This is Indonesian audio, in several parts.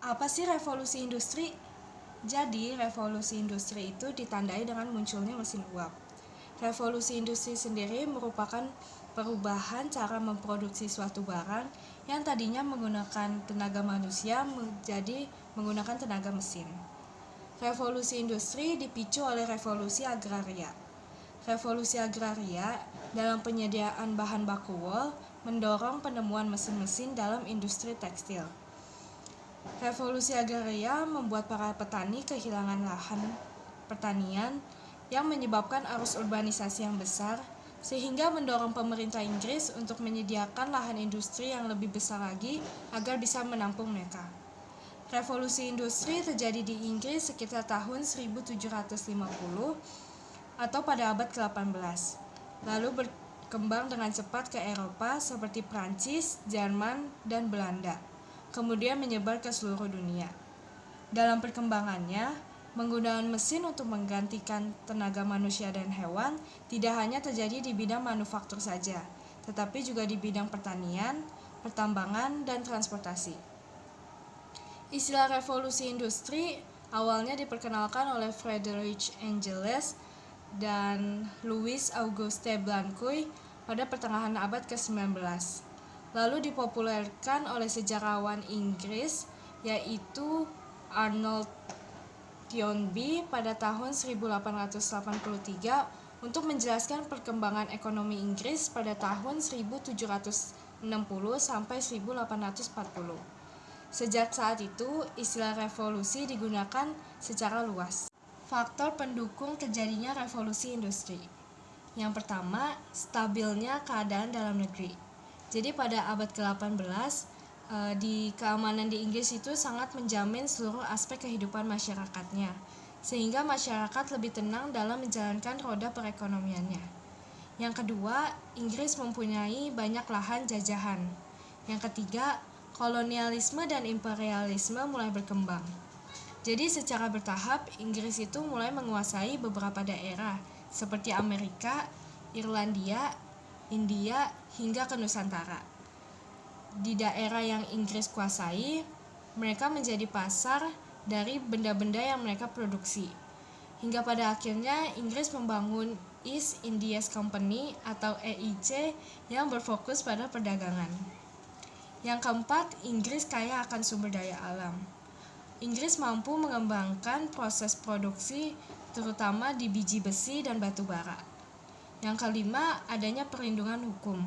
Apa sih revolusi industri? Jadi, revolusi industri itu ditandai dengan munculnya mesin uap. Revolusi industri sendiri merupakan perubahan cara memproduksi suatu barang yang tadinya menggunakan tenaga manusia menjadi menggunakan tenaga mesin. Revolusi industri dipicu oleh revolusi agraria. Revolusi agraria dalam penyediaan bahan baku wol mendorong penemuan mesin-mesin dalam industri tekstil. Revolusi agraria membuat para petani kehilangan lahan pertanian yang menyebabkan arus urbanisasi yang besar, sehingga mendorong pemerintah Inggris untuk menyediakan lahan industri yang lebih besar lagi agar bisa menampung mereka. Revolusi industri terjadi di Inggris sekitar tahun 1750 atau pada abad ke-18, lalu berkembang dengan cepat ke Eropa seperti Prancis, Jerman, dan Belanda, kemudian menyebar ke seluruh dunia. Dalam perkembangannya, penggunaan mesin untuk menggantikan tenaga manusia dan hewan tidak hanya terjadi di bidang manufaktur saja, tetapi juga di bidang pertanian, pertambangan, dan transportasi. Istilah revolusi industri awalnya diperkenalkan oleh Friedrich Engels dan Louis Auguste Blanquy pada pertengahan abad ke-19. Lalu dipopulerkan oleh sejarawan Inggris yaitu Arnold Toynbee pada tahun 1883 untuk menjelaskan perkembangan ekonomi Inggris pada tahun 1760 sampai 1840. Sejak saat itu, istilah revolusi digunakan secara luas. Faktor pendukung terjadinya revolusi industri. Yang pertama, stabilnya keadaan dalam negeri. Jadi pada abad ke-18, di keamanan di Inggris itu sangat menjamin seluruh aspek kehidupan masyarakatnya, sehingga masyarakat lebih tenang dalam menjalankan roda perekonomiannya. Yang kedua, Inggris mempunyai banyak lahan jajahan. Yang ketiga, kolonialisme dan imperialisme mulai berkembang. Jadi secara bertahap, Inggris itu mulai menguasai beberapa daerah seperti Amerika, Irlandia, India, hingga ke Nusantara. Di daerah yang Inggris kuasai, mereka menjadi pasar dari benda-benda yang mereka produksi. Hingga pada akhirnya Inggris membangun East India Company atau EIC yang berfokus pada perdagangan. Yang keempat, Inggris kaya akan sumber daya alam. Inggris mampu mengembangkan proses produksi terutama di biji besi dan batu bara. Yang kelima, adanya perlindungan hukum.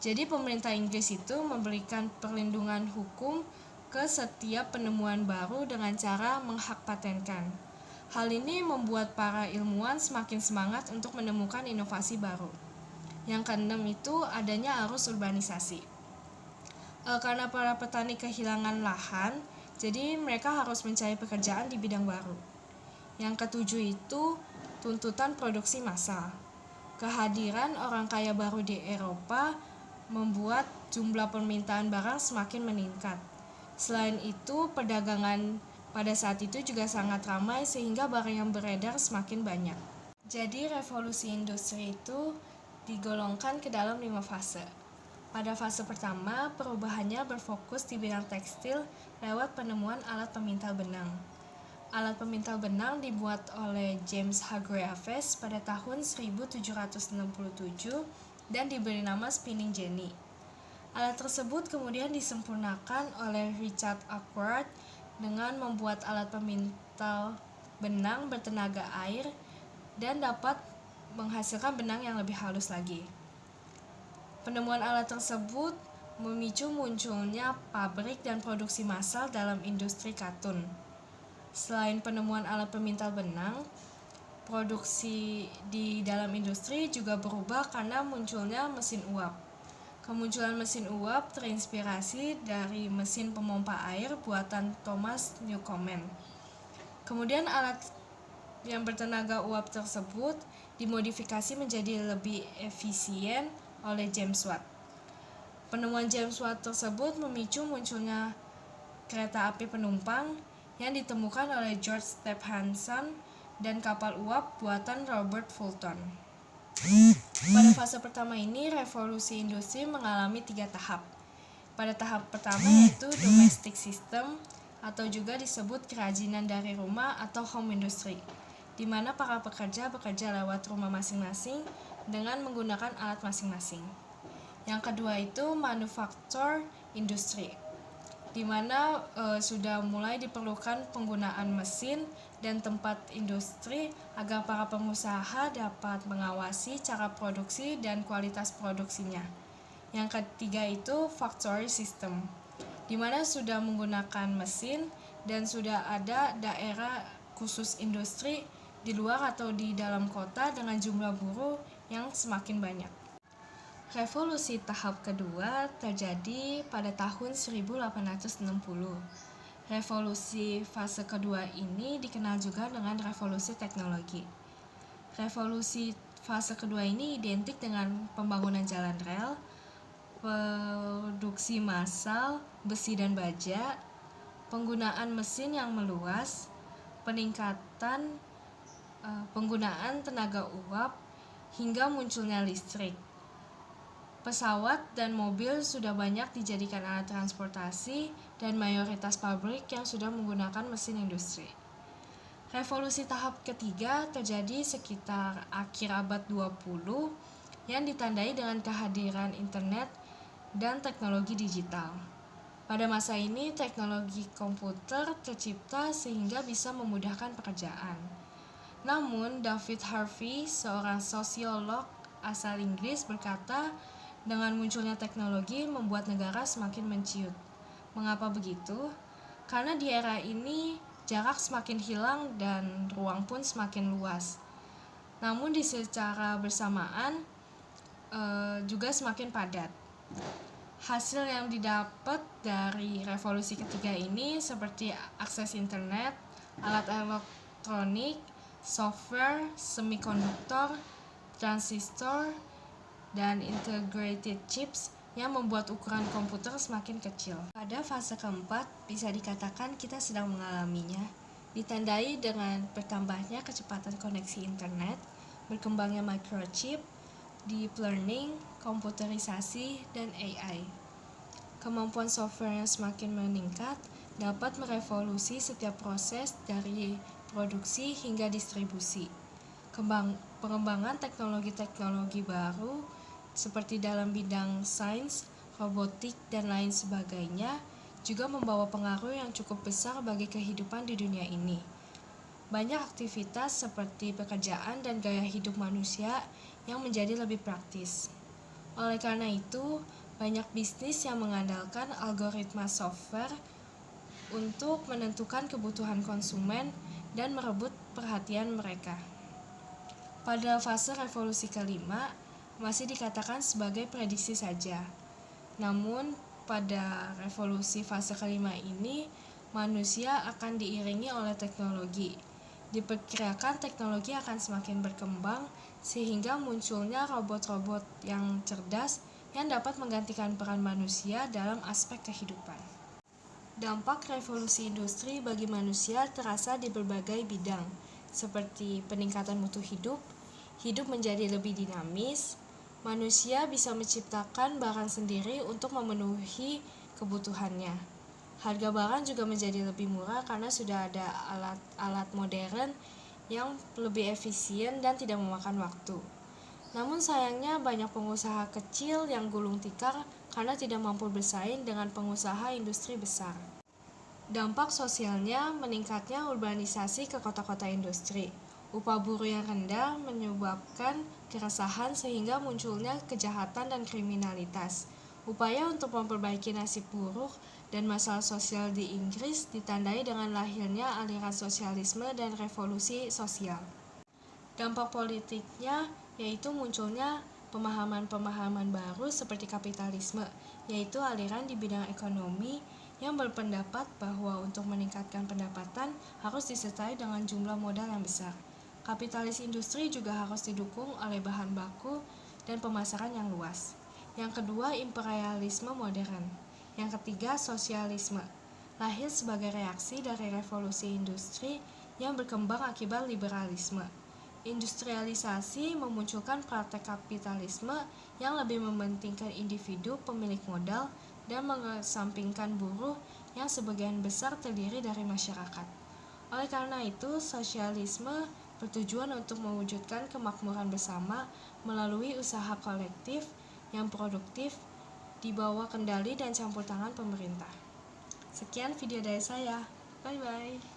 Jadi pemerintah Inggris itu memberikan perlindungan hukum ke setiap penemuan baru dengan cara menghakpatenkan. Hal ini membuat para ilmuwan semakin semangat untuk menemukan inovasi baru. Yang keenam itu adanya arus urbanisasi. Karena para petani kehilangan lahan, jadi mereka harus mencari pekerjaan di bidang baru. Yang ketujuh itu tuntutan produksi massal. Kehadiran orang kaya baru di Eropa membuat jumlah permintaan barang semakin meningkat. Selain itu, perdagangan pada saat itu juga sangat ramai sehingga barang yang beredar semakin banyak. Jadi revolusi industri itu digolongkan ke dalam 5 fase. Pada fase pertama, perubahannya berfokus di bidang tekstil lewat penemuan alat pemintal benang. Alat pemintal benang dibuat oleh James Hargreaves pada tahun 1767 dan diberi nama spinning jenny. Alat tersebut kemudian disempurnakan oleh Richard Arkwright dengan membuat alat pemintal benang bertenaga air dan dapat menghasilkan benang yang lebih halus lagi. Penemuan alat tersebut memicu munculnya pabrik dan produksi massal dalam industri katun. Selain penemuan alat pemintal benang, produksi di dalam industri juga berubah karena munculnya mesin uap. Kemunculan mesin uap terinspirasi dari mesin pemompa air buatan Thomas Newcomen. Kemudian alat yang bertenaga uap tersebut dimodifikasi menjadi lebih efisien oleh James Watt. Penemuan James Watt tersebut memicu munculnya kereta api penumpang yang ditemukan oleh George Stephenson dan kapal uap buatan Robert Fulton. Pada fase pertama ini, revolusi industri mengalami 3 tahap. Pada tahap pertama yaitu domestic system, atau juga disebut kerajinan dari rumah atau home industry, di mana para pekerja bekerja lewat rumah masing-masing dengan menggunakan alat masing-masing. Yang kedua itu manufacture industry, di mana sudah mulai diperlukan penggunaan mesin dan tempat industri agar para pengusaha dapat mengawasi cara produksi dan kualitas produksinya. Yang ketiga itu factory system, di mana sudah menggunakan mesin dan sudah ada daerah khusus industri di luar atau di dalam kota dengan jumlah buruh yang semakin banyak. Revolusi tahap kedua terjadi pada tahun 1860. Revolusi fase kedua ini dikenal juga dengan revolusi teknologi. Revolusi fase kedua ini identik dengan pembangunan jalan rel, produksi massal, besi dan baja, penggunaan mesin yang meluas, peningkatan penggunaan tenaga uap, hingga munculnya listrik. Pesawat dan mobil sudah banyak dijadikan alat transportasi dan mayoritas pabrik yang sudah menggunakan mesin industri. Revolusi tahap ketiga terjadi sekitar akhir abad 20 yang ditandai dengan kehadiran internet dan teknologi digital. Pada masa ini, teknologi komputer tercipta sehingga bisa memudahkan pekerjaan. Namun, David Harvey, seorang sosiolog asal Inggris, berkata, dengan munculnya teknologi membuat negara semakin menciut. Mengapa begitu? Karena di era ini jarak semakin hilang dan ruang pun semakin luas. Namun di secara bersamaan juga semakin padat. Hasil yang didapat dari revolusi ketiga ini seperti akses internet, alat elektronik, software, semikonduktor, transistor, dan integrated chips yang membuat ukuran komputer semakin kecil. Pada fase keempat, bisa dikatakan kita sedang mengalaminya, ditandai dengan bertambahnya kecepatan koneksi internet, berkembangnya microchip, deep learning, komputerisasi, dan AI. Kemampuan software yang semakin meningkat dapat merevolusi setiap proses dari produksi hingga distribusi. Pengembangan teknologi-teknologi baru seperti dalam bidang sains, robotik, dan lain sebagainya juga membawa pengaruh yang cukup besar bagi kehidupan di dunia ini. Banyak aktivitas seperti pekerjaan dan gaya hidup manusia yang menjadi lebih praktis. Oleh karena itu, banyak bisnis yang mengandalkan algoritma software untuk menentukan kebutuhan konsumen dan merebut perhatian mereka. Pada fase revolusi kelima, masih dikatakan sebagai prediksi saja. Namun, pada revolusi fase kelima ini, manusia akan diiringi oleh teknologi. Diperkirakan teknologi akan semakin berkembang sehingga munculnya robot-robot yang cerdas yang dapat menggantikan peran manusia dalam aspek kehidupan. Dampak revolusi industri bagi manusia terasa di berbagai bidang, seperti peningkatan mutu hidup menjadi lebih dinamis, manusia bisa menciptakan barang sendiri untuk memenuhi kebutuhannya. Harga barang juga menjadi lebih murah karena sudah ada alat-alat modern yang lebih efisien dan tidak memakan waktu. Namun sayangnya banyak pengusaha kecil yang gulung tikar karena tidak mampu bersaing dengan pengusaha industri besar. Dampak sosialnya meningkatnya urbanisasi ke kota-kota industri. Upah buruh yang rendah menyebabkan keresahan sehingga munculnya kejahatan dan kriminalitas. Upaya untuk memperbaiki nasib buruh dan masalah sosial di Inggris ditandai dengan lahirnya aliran sosialisme dan revolusi sosial. Dampak politiknya yaitu munculnya pemahaman-pemahaman baru seperti kapitalisme, yaitu aliran di bidang ekonomi yang berpendapat bahwa untuk meningkatkan pendapatan harus disertai dengan jumlah modal yang besar. Kapitalis industri juga harus didukung oleh bahan baku dan pemasaran yang luas. Yang kedua, imperialisme modern. Yang ketiga, sosialisme. Lahir sebagai reaksi dari revolusi industri yang berkembang akibat liberalisme. Industrialisasi memunculkan praktek kapitalisme yang lebih mementingkan individu pemilik modal dan mengesampingkan buruh yang sebagian besar terdiri dari masyarakat. Oleh karena itu, sosialisme bertujuan untuk mewujudkan kemakmuran bersama melalui usaha kolektif yang produktif di bawah kendali dan campur tangan pemerintah. Sekian video dari saya. Bye-bye.